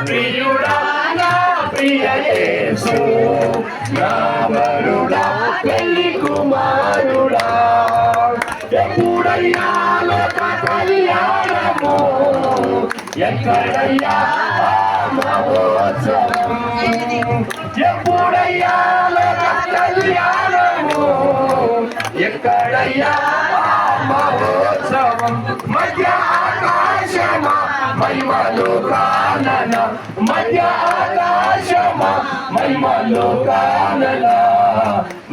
ప్రియుడా నా ప్రియ యేసు నా వరుడా పెళ్లి కుమారుడా ఎప్పుడయ్యా లోక కళ్యాణము ఎక్కడయ్యా మహోత్సవం ఎప్పుడయ్యా లోక కళ్యాణము ఎక్కడయ్యా మహోత్సవం మధ్య ఆకాశమా మహిమలో కానన మధ్య ఆకాశమా మహిమలో కానన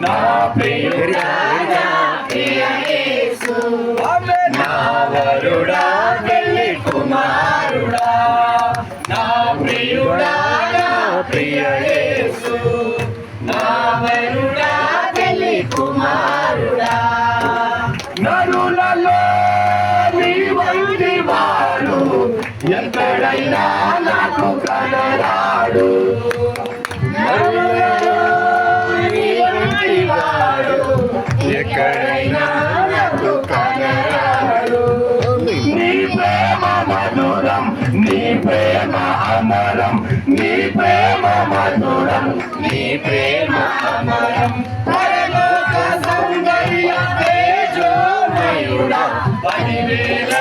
నా ప్రియుడా నా ప్రియ యేసు నా వరుడా పెళ్లి కుమారుడా నా ప్రియుడా నా ప్రియ యేసు నా వరుడా పెళ్లి కుమారుడా నరులలో నీ వంటి వాడు ఎక్కడైనా నాకు కనరాడు నరులలో నీ వంటి వాడు ఎక్కడైనా నాకు కనరాడు నీ ప్రేమ మధురం నీ ప్రేమ అమరం నీ ప్రేమ మధురం నీ ప్రేమ అమరం పరలోక సౌందర్య తేజోమయుడా 10,000